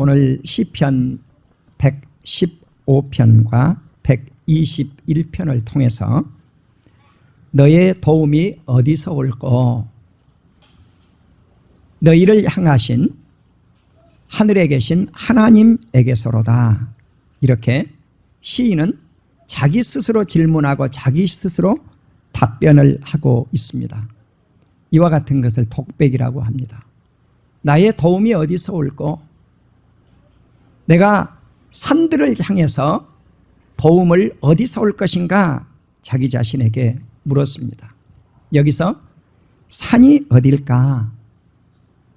오늘 시편 115편과 121편을 통해서 너의 도움이 어디서 올꼬? 너희를 향하신 하늘에 계신 하나님에게서로다. 이렇게 시인은 자기 스스로 질문하고 자기 스스로 답변을 하고 있습니다. 이와 같은 것을 독백이라고 합니다. 나의 도움이 어디서 올꼬? 내가 산들을 향해서 도움을 어디서 올 것인가? 자기 자신에게 물었습니다. 여기서 산이 어딜까?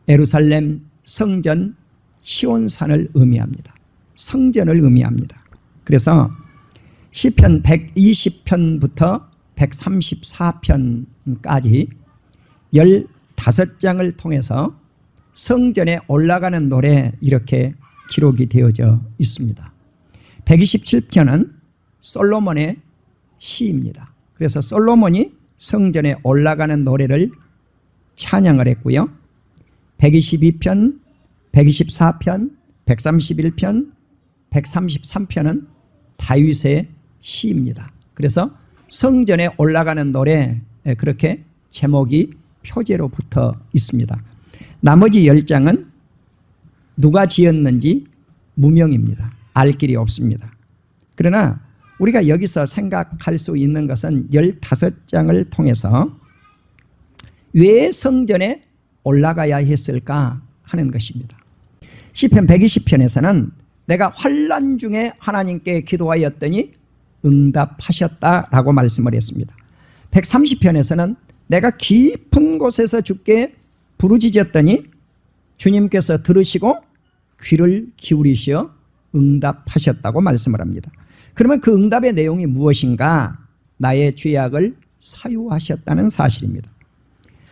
예루살렘 성전 시온산을 의미합니다. 성전을 의미합니다. 그래서 시편 120편부터 134편까지 15장을 통해서 성전에 올라가는 노래 이렇게 기록이 되어져 있습니다. 127편은 솔로몬의 시입니다. 그래서 솔로몬이 성전에 올라가는 노래를 찬양을 했고요. 122편, 124편, 131편, 133편은 다윗의 시입니다. 그래서 성전에 올라가는 노래 그렇게 제목이 표제로 붙어 있습니다. 나머지 10장은 누가 지었는지 무명입니다. 알 길이 없습니다. 그러나 우리가 여기서 생각할 수 있는 것은 15장을 통해서 왜 성전에 올라가야 했을까 하는 것입니다. 시편 120편에서는 내가 환난 중에 하나님께 기도하였더니 응답하셨다라고 말씀을 했습니다. 130편에서는 내가 깊은 곳에서 주께 부르짖었더니 주님께서 들으시고 귀를 기울이시어 응답하셨다고 말씀을 합니다. 그러면 그 응답의 내용이 무엇인가? 나의 죄악을 사유하셨다는 사실입니다.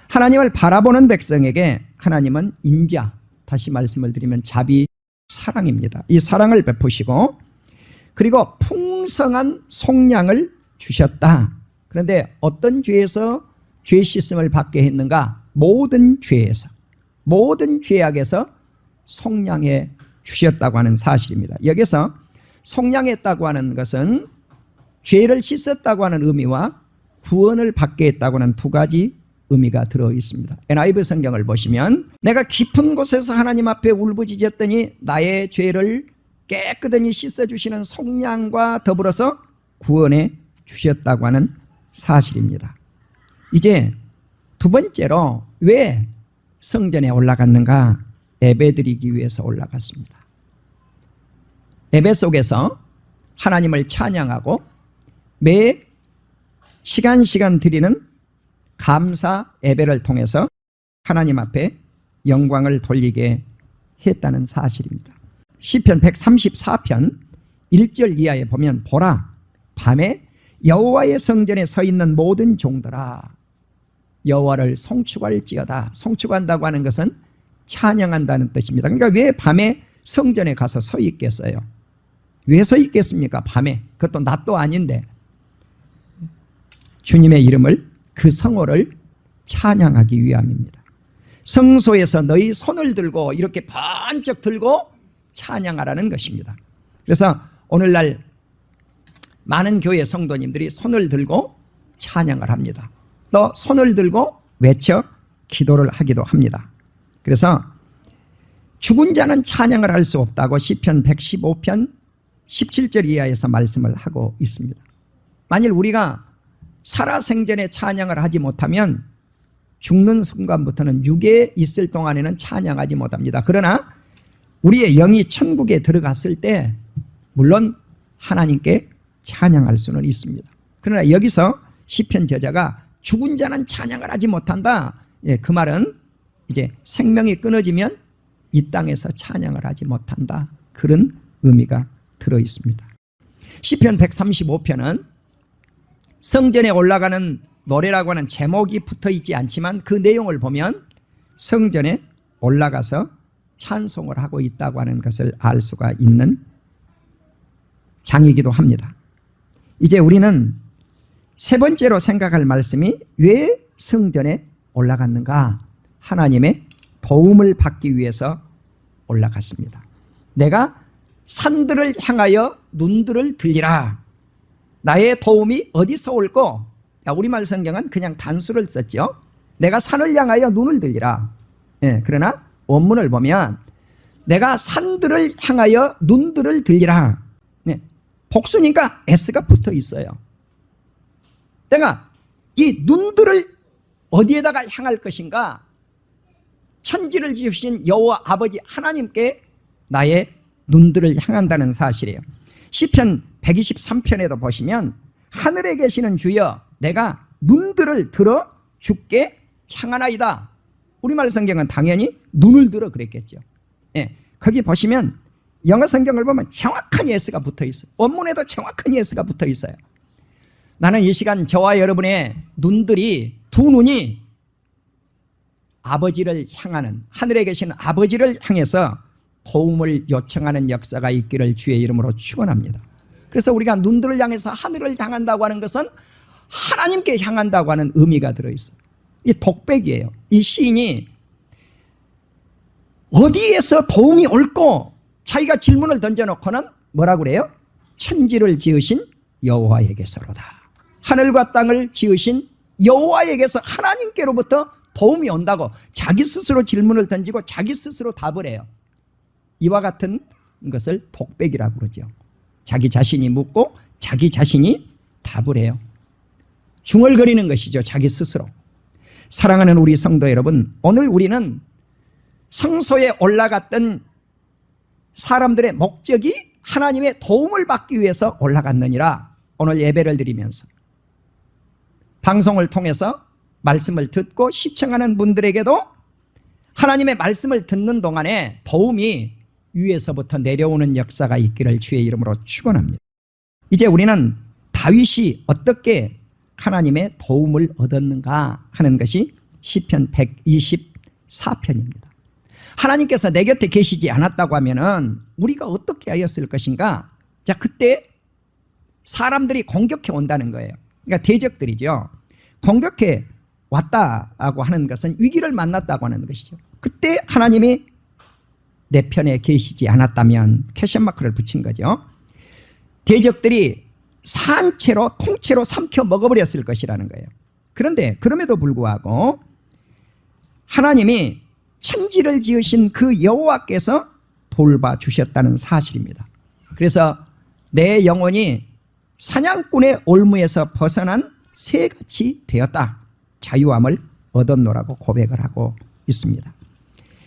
하나님을 바라보는 백성에게 하나님은 인자, 다시 말씀을 드리면 자비, 사랑입니다. 이 사랑을 베푸시고 그리고 풍성한 속량을 주셨다. 그런데 어떤 죄에서 죄 씻음을 받게 했는가? 모든 죄에서, 모든 죄악에서 속량해 주셨다고 하는 사실입니다. 여기서 속량했다고 하는 것은 죄를 씻었다고 하는 의미와 구원을 받게 했다고 하는 두 가지 의미가 들어 있습니다. NIV 성경을 보시면 내가 깊은 곳에서 하나님 앞에 울부짖었더니 나의 죄를 깨끗이 씻어주시는 속량과 더불어서 구원해 주셨다고 하는 사실입니다. 이제 두 번째로 왜 성전에 올라갔는가? 예배드리기 위해서 올라갔습니다. 예배 속에서 하나님을 찬양하고 매 시간 드리는 감사 예배를 통해서 하나님 앞에 영광을 돌리게 했다는 사실입니다. 시편 134편 1절 이하에 보면 보라 밤에 여호와의 성전에 서 있는 모든 종들아 여호와를 송축할지어다. 송축한다고 하는 것은 찬양한다는 뜻입니다. 그러니까 왜 밤에 성전에 가서 서 있겠어요? 왜 서 있겠습니까? 밤에. 그것도 낮도 아닌데 주님의 이름을 그 성호를 찬양하기 위함입니다. 성소에서 너희 손을 들고 이렇게 번쩍 들고 찬양하라는 것입니다. 그래서 오늘날 많은 교회 성도님들이 손을 들고 찬양을 합니다. 또 손을 들고 외쳐 기도를 하기도 합니다. 그래서 죽은 자는 찬양을 할 수 없다고 시편 115편 17절 이하에서 말씀을 하고 있습니다. 만일 우리가 살아생전에 찬양을 하지 못하면 죽는 순간부터는 육에 있을 동안에는 찬양하지 못합니다. 그러나 우리의 영이 천국에 들어갔을 때 물론 하나님께 찬양할 수는 있습니다. 그러나 여기서 시편 저자가 죽은 자는 찬양을 하지 못한다. 그 말은 이제 생명이 끊어지면 이 땅에서 찬양을 하지 못한다. 그런 의미가 들어 있습니다. 시편 135편은 성전에 올라가는 노래라고 하는 제목이 붙어 있지 않지만 그 내용을 보면 성전에 올라가서 찬송을 하고 있다고 하는 것을 알 수가 있는 장이기도 합니다. 이제 우리는 세 번째로 생각할 말씀이 왜 성전에 올라갔는가? 하나님의 도움을 받기 위해서 올라갔습니다. 내가 산들을 향하여 눈들을 들리라. 나의 도움이 어디서 올꼬? 우리말 성경은 그냥 단수를 썼죠. 내가 산을 향하여 눈을 들리라. 그러나 원문을 보면 내가 산들을 향하여 눈들을 들리라. 복수니까 S가 붙어 있어요. 내가 이 눈들을 어디에다가 향할 것인가? 천지를 지으신 여호와 아버지 하나님께 나의 눈들을 향한다는 사실이에요. 시편 123편에도 보시면 하늘에 계시는 주여 내가 눈들을 들어 주께 향하나이다. 우리말 성경은 당연히 눈을 들어 그랬겠죠. 거기 보시면 영어 성경을 보면 정확한 예스가 붙어 있어요. 원문에도 정확한 예스가 붙어 있어요. 나는 이 시간 저와 여러분의 눈들이, 두 눈이 아버지를 향하는, 하늘에 계신 아버지를 향해서 도움을 요청하는 역사가 있기를 주의 이름으로 축원합니다. 그래서 우리가 눈들을 향해서 하늘을 향한다고 하는 것은 하나님께 향한다고 하는 의미가 들어있어요. 이 독백이에요. 이 시인이 어디에서 도움이 올꼬? 자기가 질문을 던져놓고는 뭐라고 그래요? 천지를 지으신 여호와에게서로다. 하늘과 땅을 지으신 여호와에게서, 하나님께로부터 도움이 온다고 자기 스스로 질문을 던지고 자기 스스로 답을 해요. 이와 같은 것을 독백이라고 그러죠. 자기 자신이 묻고 자기 자신이 답을 해요. 중얼거리는 것이죠. 자기 스스로. 사랑하는 우리 성도 여러분, 오늘 우리는 성소에 올라갔던 사람들의 목적이 하나님의 도움을 받기 위해서 올라갔느니라. 오늘 예배를 드리면서 방송을 통해서 말씀을 듣고 시청하는 분들에게도 하나님의 말씀을 듣는 동안에 도움이 위에서부터 내려오는 역사가 있기를 주의 이름으로 축원합니다. 이제 우리는 다윗이 어떻게 하나님의 도움을 얻었는가 하는 것이 시편 124편입니다. 하나님께서 내 곁에 계시지 않았다고 하면은 우리가 어떻게 하였을 것인가? 자, 그때 사람들이 공격해 온다는 거예요. 그러니까 대적들이죠. 공격해 왔다고 하는 것은 위기를 만났다고 하는 것이죠. 그때 하나님이 내 편에 계시지 않았다면 퀘션 마크를 붙인 거죠. 대적들이 산채로 통째로 삼켜 먹어버렸을 것이라는 거예요. 그런데 그럼에도 불구하고 하나님이 천지를 지으신 그 여호와께서 돌봐주셨다는 사실입니다. 그래서 내 영혼이 사냥꾼의 올무에서 벗어난 새같이 되었다. 자유함을 얻었노라고 고백을 하고 있습니다.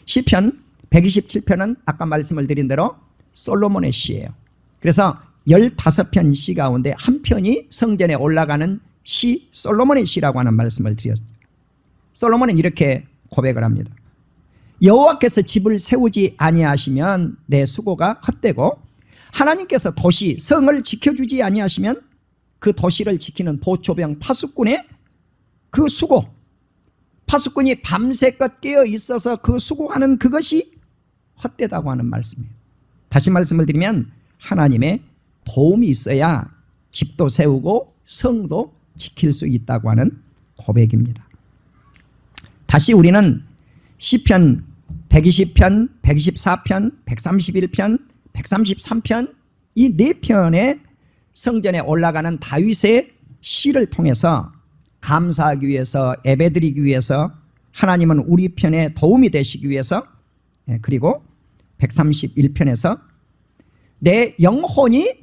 시편 127편은 아까 말씀을 드린 대로 솔로몬의 시예요. 그래서 15편 시 가운데 한 편이 성전에 올라가는 시, 솔로몬의 시라고 하는 말씀을 드렸어요. 솔로몬은 이렇게 고백을 합니다. 여호와께서 집을 세우지 아니하시면 내 수고가 헛되고 하나님께서 도시, 성을 지켜주지 아니하시면 그 도시를 지키는 보초병 파수꾼의 그 수고, 파수꾼이 밤새껏 깨어 있어서 그 수고하는 그것이 헛되다고 하는 말씀이에요. 다시 말씀을 드리면 하나님의 도움이 있어야 집도 세우고 성도 지킬 수 있다고 하는 고백입니다. 다시 우리는 시편 120편, 124편, 131편, 133편 이 네 편의 성전에 올라가는 다윗의 시를 통해서 감사하기 위해서, 예배드리기 위해서, 하나님은 우리 편에 도움이 되시기 위해서, 그리고 131편에서 내 영혼이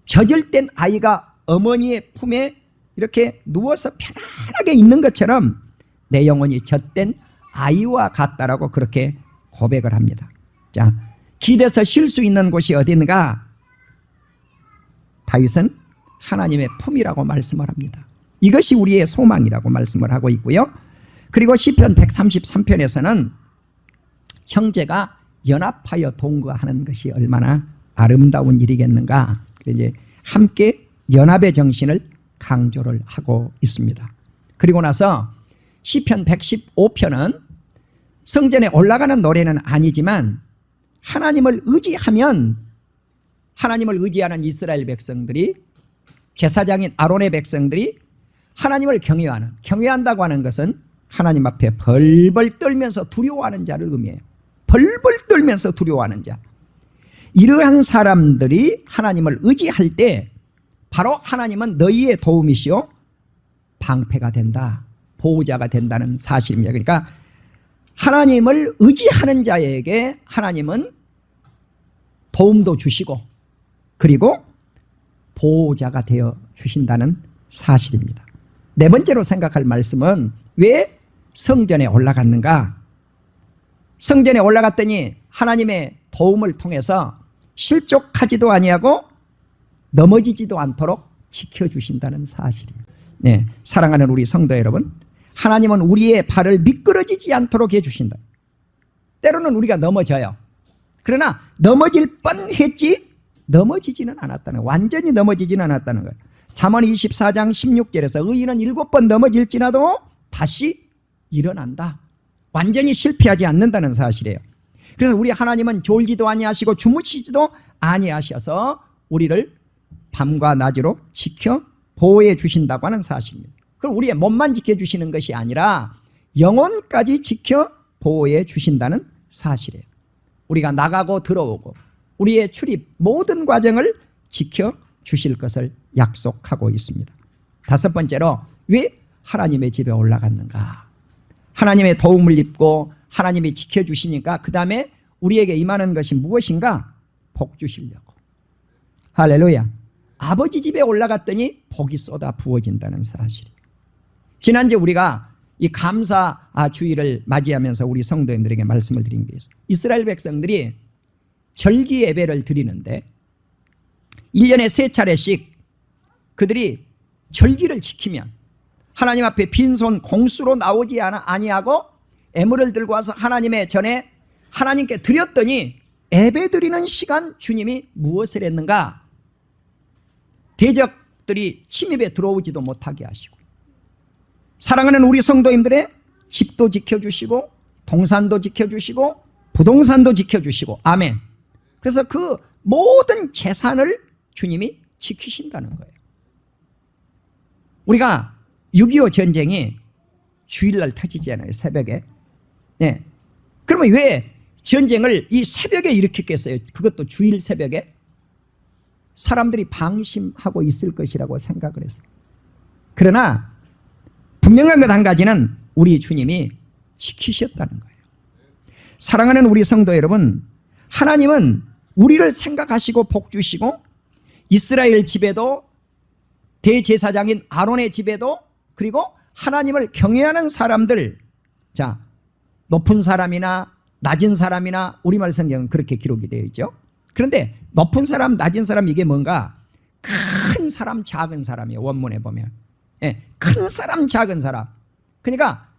젖을된 아이가 어머니의 품에 이렇게 누워서 편안하게 있는 것처럼 내 영혼이 젖된 아이와 같다라고 그렇게 고백을 합니다. 자, 길에서 쉴 수 있는 곳이 어딘가? 다윗은 하나님의 품이라고 말씀을 합니다. 이것이 우리의 소망이라고 말씀을 하고 있고요. 그리고 시편 133편에서는 형제가 연합하여 동거하는 것이 얼마나 아름다운 일이겠는가. 이제 함께 연합의 정신을 강조를 하고 있습니다. 그리고 나서 시편 115편은 성전에 올라가는 노래는 아니지만 하나님을 의지하면, 하나님을 의지하는 이스라엘 백성들이, 제사장인 아론의 백성들이 하나님을 경외한다고 하는 것은 하나님 앞에 벌벌 떨면서 두려워하는 자를 의미해요. 벌벌 떨면서 두려워하는 자. 이러한 사람들이 하나님을 의지할 때 바로 하나님은 너희의 도움이시요 방패가 된다, 보호자가 된다는 사실입니다. 그러니까 하나님을 의지하는 자에게 하나님은 도움도 주시고 그리고 보호자가 되어 주신다는 사실입니다. 네 번째로 생각할 말씀은 왜 성전에 올라갔는가? 성전에 올라갔더니 하나님의 도움을 통해서 실족하지도 아니하고 넘어지지도 않도록 지켜주신다는 사실입니다. 네, 사랑하는 우리 성도 여러분, 하나님은 우리의 발을 미끄러지지 않도록 해주신다. 때로는 우리가 넘어져요. 그러나 넘어질 뻔했지 넘어지지는 않았다는 거예요. 완전히 넘어지지는 않았다는 거예요. 잠언 24장 16절에서 의인은 7번 넘어질지라도 다시 일어난다. 완전히 실패하지 않는다는 사실이에요. 그래서 우리 하나님은 졸지도 아니하시고 주무시지도 아니하셔서 우리를 밤과 낮으로 지켜 보호해 주신다고 하는 사실입니다. 그럼 우리의 몸만 지켜주시는 것이 아니라 영혼까지 지켜 보호해 주신다는 사실이에요. 우리가 나가고 들어오고 우리의 출입 모든 과정을 지켜 주실 것을 약속하고 있습니다. 다섯 번째로 왜 하나님의 집에 올라갔는가? 하나님의 도움을 입고 하나님이 지켜주시니까 그 다음에 우리에게 임하는 것이 무엇인가? 복 주시려고. 할렐루야. 아버지 집에 올라갔더니 복이 쏟아 부어진다는 사실. 지난주에 우리가 이 감사 주일을 맞이하면서 우리 성도님들에게 말씀을 드린 게 있어요. 이스라엘 백성들이 절기 예배를 드리는데 1년에 3차례씩 그들이 절기를 지키면 하나님 앞에 빈손 공수로 나오지 아니하고 애물을 들고 와서 하나님의 전에 하나님께 드렸더니 예배 드리는 시간 주님이 무엇을 했는가? 대적들이 침입에 들어오지도 못하게 하시고 사랑하는 우리 성도님들의 집도 지켜주시고 동산도 지켜주시고 부동산도 지켜주시고 아멘. 그래서 그 모든 재산을 주님이 지키신다는 거예요. 우리가 6.25 전쟁이 주일날 터지잖아요. 새벽에. 네. 그러면 왜 전쟁을 이 새벽에 일으켰겠어요? 그것도 주일 새벽에? 사람들이 방심하고 있을 것이라고 생각을 했어요. 그러나 분명한 것 한 가지는 우리 주님이 지키셨다는 거예요. 사랑하는 우리 성도 여러분, 하나님은 우리를 생각하시고 복 주시고 이스라엘 집에도 대제사장인 아론의 집에도 그리고 하나님을 경외하는 사람들, 자, 높은 사람이나 낮은 사람이나 우리말 성경은 그렇게 기록이 되어 있죠. 그런데 높은 사람, 낮은 사람 이게 뭔가? 큰 사람, 작은 사람이에요. 원문에 보면. 예, 큰 사람, 작은 사람. 그러니까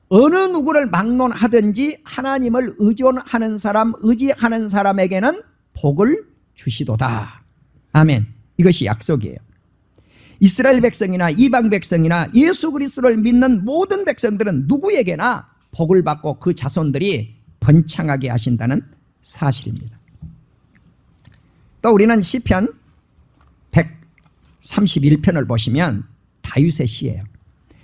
어느 누구를 막론하든지 하나님을 의존하는 사람, 의지하는 사람에게는 복을 주시도다. 아멘. 이것이 약속이에요. 이스라엘 백성이나 이방 백성이나 예수 그리스도를 믿는 모든 백성들은 누구에게나 복을 받고 그 자손들이 번창하게 하신다는 사실입니다. 또 우리는 시편 131편을 보시면 다윗의 시예요.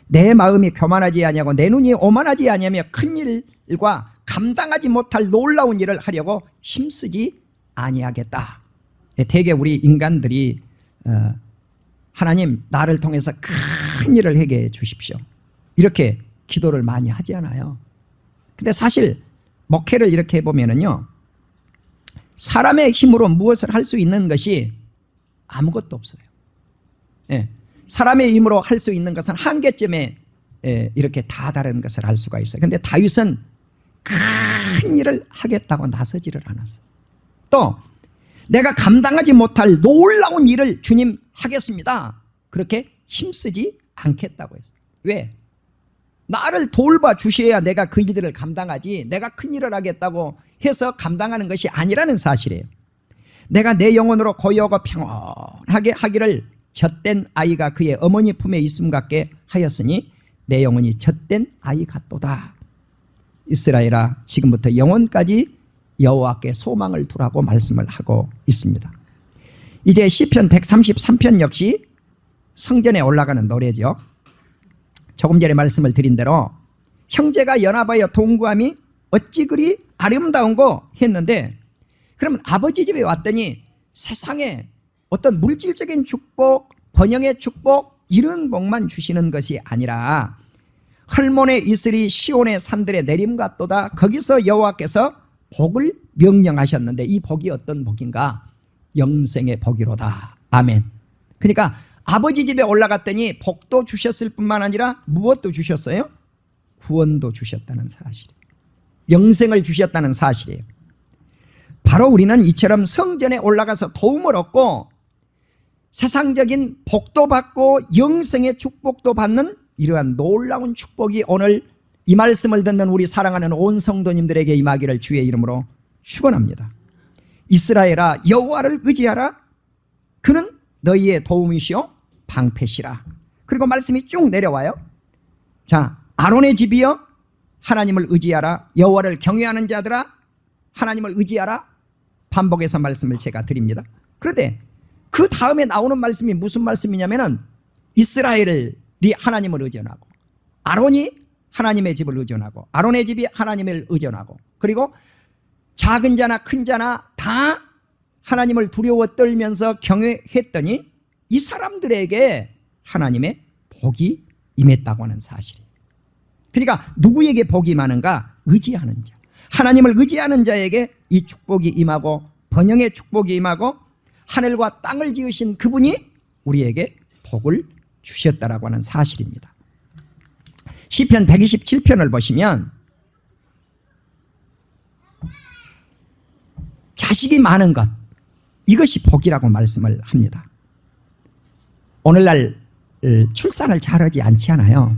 내 마음이 교만하지 아니하고 내 눈이 오만하지 아니하며 큰 일과 감당하지 못할 놀라운 일을 하려고 힘쓰지 아니하겠다. 대개 우리 인간들이 하나님 나를 통해서 큰 일을 하게 해 주십시오. 이렇게 기도를 많이 하지 않아요. 근데 사실 목회를 이렇게 해보면은요, 사람의 힘으로 무엇을 할 수 있는 것이 아무것도 없어요. 예. 사람의 힘으로 할 수 있는 것은 한계점에 이렇게 다다른 것을 알 수가 있어요. 근데 다윗은 큰 일을 하겠다고 나서지를 않았어요. 또 내가 감당하지 못할 놀라운 일을 주님 하겠습니다. 그렇게 힘쓰지 않겠다고 했어요. 왜? 나를 돌봐 주셔야 내가 그 일들을 감당하지 내가 큰 일을 하겠다고 해서 감당하는 것이 아니라는 사실이에요. 내가 내 영혼으로 고요하고 평온하게 하기를 젖된 아이가 그의 어머니 품에 있음 같게 하였으니 내 영혼이 젖된 아이 같도다. 이스라엘아, 지금부터 영혼까지 여호와께 소망을 두라고 말씀을 하고 있습니다. 이제 시편 133편 역시 성전에 올라가는 노래죠. 조금 전에 말씀을 드린 대로 형제가 연합하여 동거함이 어찌 그리 아름다운고 했는데 그러면 아버지 집에 왔더니 세상에 어떤 물질적인 축복, 번영의 축복 이런 복만 주시는 것이 아니라 헐몬의 이슬이 시온의 산들에 내림같도다. 거기서 여호와께서 복을 명령하셨는데 이 복이 어떤 복인가? 영생의 복이로다. 아멘. 그러니까 아버지 집에 올라갔더니 복도 주셨을 뿐만 아니라 무엇도 주셨어요? 구원도 주셨다는 사실이에요. 영생을 주셨다는 사실이에요. 바로 우리는 이처럼 성전에 올라가서 도움을 얻고 세상적인 복도 받고 영생의 축복도 받는 이러한 놀라운 축복이 오늘 이 말씀을 듣는 우리 사랑하는 온 성도님들에게 임하기를 주의 이름으로 축원합니다. 이스라엘아 여호와를 의지하라. 그는 너희의 도움이시오 방패시라. 그리고 말씀이 쭉 내려와요. 자, 아론의 집이여 하나님을 의지하라. 여호와를 경외하는 자들아 하나님을 의지하라. 반복해서 말씀을 제가 드립니다. 그런데 그 다음에 나오는 말씀이 무슨 말씀이냐면은 이스라엘이 하나님을 의존하고 아론이 하나님의 집을 의존하고 아론의 집이 하나님을 의존하고 그리고 작은 자나 큰 자나 다 하나님을 두려워 떨면서 경외했더니 이 사람들에게 하나님의 복이 임했다고 하는 사실이에요. 그러니까 누구에게 복이 임하는가? 의지하는 자. 하나님을 의지하는 자에게 이 축복이 임하고 번영의 축복이 임하고 하늘과 땅을 지으신 그분이 우리에게 복을 주셨다라고 하는 사실입니다. 시편 127편을 보시면 자식이 많은 것 이것이 복이라고 말씀을 합니다. 오늘날 출산을 잘하지 않지 않아요.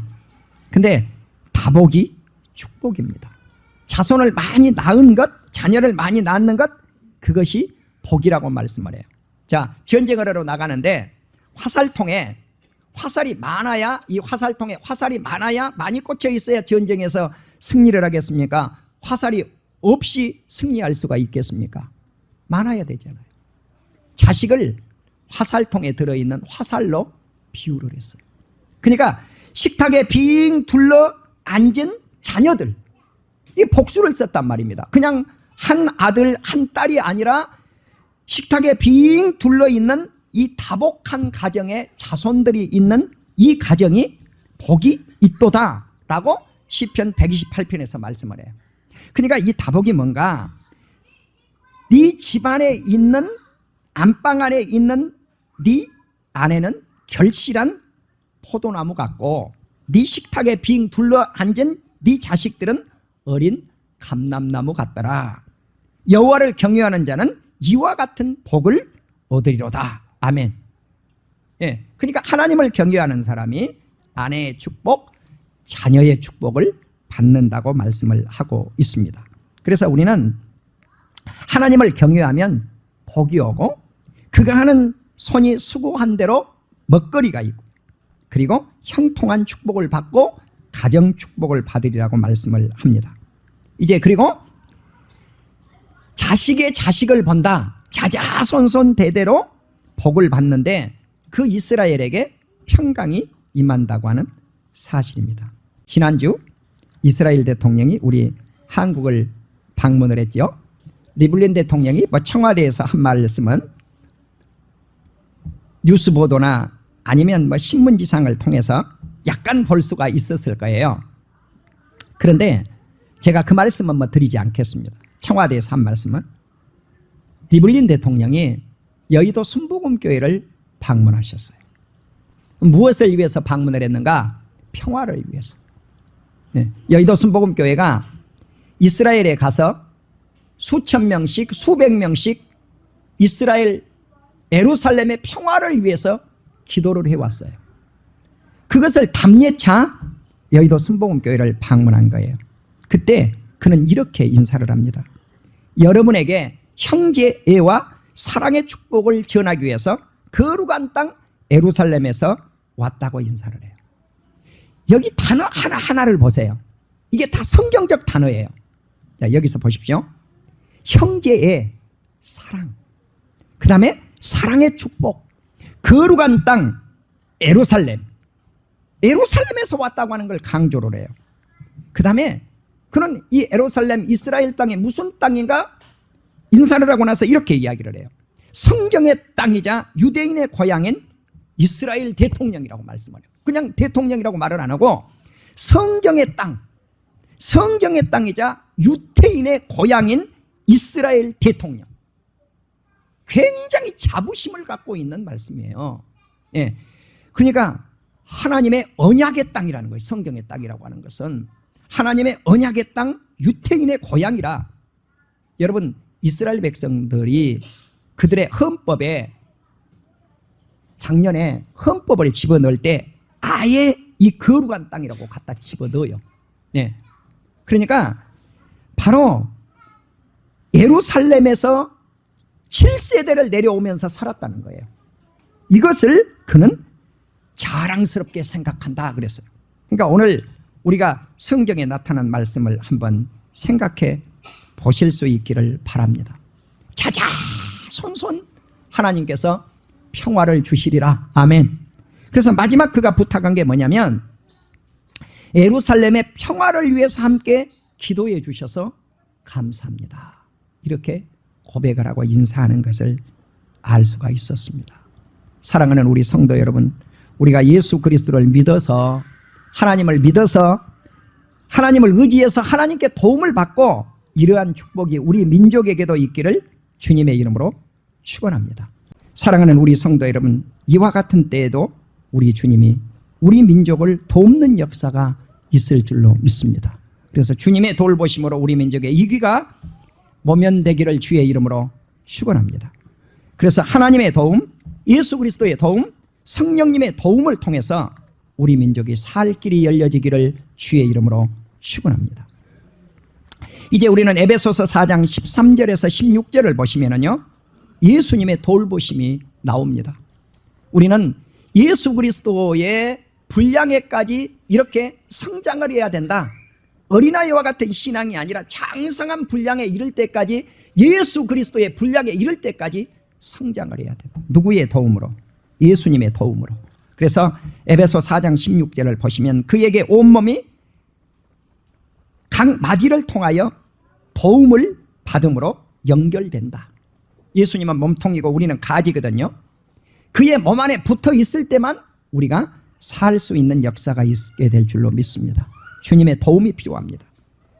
근데 다복이 축복입니다. 자손을 많이 낳은 것, 자녀를 많이 낳는 것 그것이 복이라고 말씀을 해요. 자, 전쟁을 하러 나가는데 화살통에 화살이 많아야 이 화살통에 화살이 많아야 많이 꽂혀 있어야 전쟁에서 승리를 하겠습니까? 화살이 없이 승리할 수가 있겠습니까? 많아야 되잖아요. 자식을 화살통에 들어있는 화살로 비유를 했어요. 그러니까 식탁에 빙 둘러 앉은 자녀들 이 복수를 썼단 말입니다. 그냥 한 아들 한 딸이 아니라 식탁에 빙 둘러있는 이 다복한 가정의 자손들이 있는 이 가정이 복이 있도다 라고 시편 128편에서 말씀을 해요. 그러니까 이 다복이 뭔가 네 집안에 있는 안방 안에 있는 네 안에는 결실한 포도나무 같고 네 식탁에 빙 둘러 앉은 네 자식들은 어린 감람나무 같더라. 여호와를 경외하는 자는 이와 같은 복을 얻으리로다. 아멘. 예, 그러니까 하나님을 경외하는 사람이 아내의 축복, 자녀의 축복을 받는다고 말씀을 하고 있습니다. 그래서 우리는 하나님을 경외하면 복이 오고 그가 하는 손이 수고한 대로 먹거리가 있고 그리고 형통한 축복을 받고 가정 축복을 받으리라고 말씀을 합니다. 이제 그리고 자식의 자식을 본다. 자자손손 대대로 복을 받는데 그 이스라엘에게 평강이 임한다고 하는 사실입니다. 지난주 이스라엘 대통령이 우리 한국을 방문을 했죠. 리블린 대통령이 청와대에서 한 말씀은 뉴스 보도나 아니면 신문지상을 통해서 약간 볼 수가 있었을 거예요. 그런데 제가 그 말씀은 드리지 않겠습니다. 청와대에서 한 말씀은 리블린 대통령이 여의도 순복음교회를 방문하셨어요. 무엇을 위해서 방문을 했는가? 평화를 위해서. 네. 여의도 순복음교회가 이스라엘에 가서 수천 명씩 수백 명씩 이스라엘 예루살렘의 평화를 위해서 기도를 해왔어요. 그것을 답례차 여의도 순복음교회를 방문한 거예요. 그때 그는 이렇게 인사를 합니다. 여러분에게 형제애와 사랑의 축복을 전하기 위해서 거룩한 땅 예루살렘에서 왔다고 인사를 해요. 여기 단어 하나하나를 보세요. 이게 다 성경적 단어예요. 자, 여기서 보십시오. 형제의 사랑, 그 다음에 사랑의 축복, 거룩한 땅 예루살렘, 예루살렘에서 왔다고 하는 걸 강조를 해요. 그 다음에 그는 이 예루살렘 이스라엘 땅이 무슨 땅인가? 인사를 하고 나서 이렇게 이야기를 해요. 성경의 땅이자 유대인의 고향인 이스라엘 대통령이라고 말씀을 해요. 그냥 대통령이라고 말을 안 하고 성경의 땅, 성경의 땅이자 유대인의 고향인 이스라엘 대통령. 굉장히 자부심을 갖고 있는 말씀이에요. 예. 그러니까 하나님의 언약의 땅이라는 거예요. 성경의 땅이라고 하는 것은 하나님의 언약의 땅, 유대인의 고향이라. 여러분, 이스라엘 백성들이 그들의 헌법에 작년에 헌법을 집어넣을 때 아예 이 거룩한 땅이라고 갖다 집어넣어요. 예. 그러니까 바로 예루살렘에서 7세대를 내려오면서 살았다는 거예요. 이것을 그는 자랑스럽게 생각한다 그랬어요. 그러니까 오늘 우리가 성경에 나타난 말씀을 한번 생각해 보실 수 있기를 바랍니다. 자자손손 하나님께서 평화를 주시리라. 아멘. 그래서 마지막 그가 부탁한 게 뭐냐면 예루살렘의 평화를 위해서 함께 기도해 주셔서 감사합니다. 이렇게 고백을 하고 인사하는 것을 알 수가 있었습니다. 사랑하는 우리 성도 여러분, 우리가 예수 그리스도를 믿어서 하나님을 믿어서 하나님을 의지해서 하나님께 도움을 받고 이러한 축복이 우리 민족에게도 있기를 주님의 이름으로 축원합니다. 사랑하는 우리 성도 여러분, 이와 같은 때에도 우리 주님이 우리 민족을 돕는 역사가 있을 줄로 믿습니다. 그래서 주님의 돌보심으로 우리 민족의 이기가 모면되기를 주의 이름으로 축원합니다. 그래서 하나님의 도움, 예수 그리스도의 도움, 성령님의 도움을 통해서 우리 민족이 살 길이 열려지기를 주의 이름으로 축원합니다. 이제 우리는 에베소서 4장 13절에서 16절을 보시면은요, 예수님의 돌보심이 나옵니다. 우리는 예수 그리스도의 분량에까지 이렇게 성장을 해야 된다. 어린아이와 같은 신앙이 아니라 장성한 분량에 이를 때까지, 예수 그리스도의 분량에 이를 때까지 성장을 해야 된다. 누구의 도움으로? 예수님의 도움으로. 그래서 에베소 4장 16절을 보시면 그에게 온몸이 각 마디를 통하여 도움을 받음으로 연결된다. 예수님은 몸통이고 우리는 가지거든요. 그의 몸 안에 붙어 있을 때만 우리가 살 수 있는 역사가 있게 될 줄로 믿습니다. 주님의 도움이 필요합니다.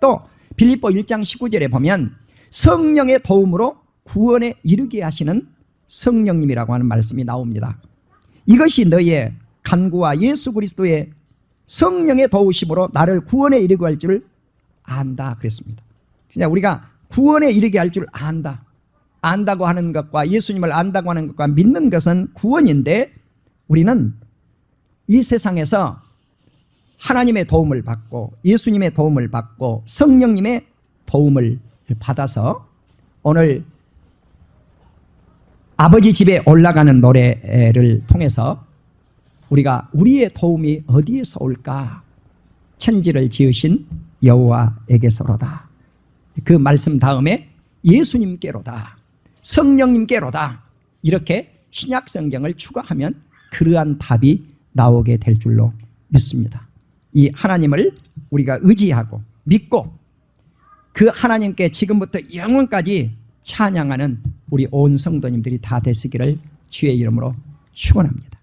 또 빌립보 1장 19절에 보면 성령의 도움으로 구원에 이르게 하시는 성령님이라고 하는 말씀이 나옵니다. 이것이 너희의 간구와 예수 그리스도의 성령의 도우심으로 나를 구원에 이르게 할 줄 안다 그랬습니다. 그냥 우리가 구원에 이르게 할 줄 안다. 안다고 하는 것과 예수님을 안다고 하는 것과 믿는 것은 구원인데, 우리는 이 세상에서 하나님의 도움을 받고 예수님의 도움을 받고 성령님의 도움을 받아서 오늘 아버지 집에 올라가는 노래를 통해서 우리가 우리의 도움이 어디에서 올까? 천지를 지으신 여호와에게서로다. 그 말씀 다음에 예수님께로다, 성령님께로다, 이렇게 신약 성경을 추가하면 그러한 답이 나오게 될 줄로 믿습니다. 이 하나님을 우리가 의지하고 믿고 그 하나님께 지금부터 영원까지 찬양하는 우리 온 성도님들이 다 되시기를 주의 이름으로 축원합니다.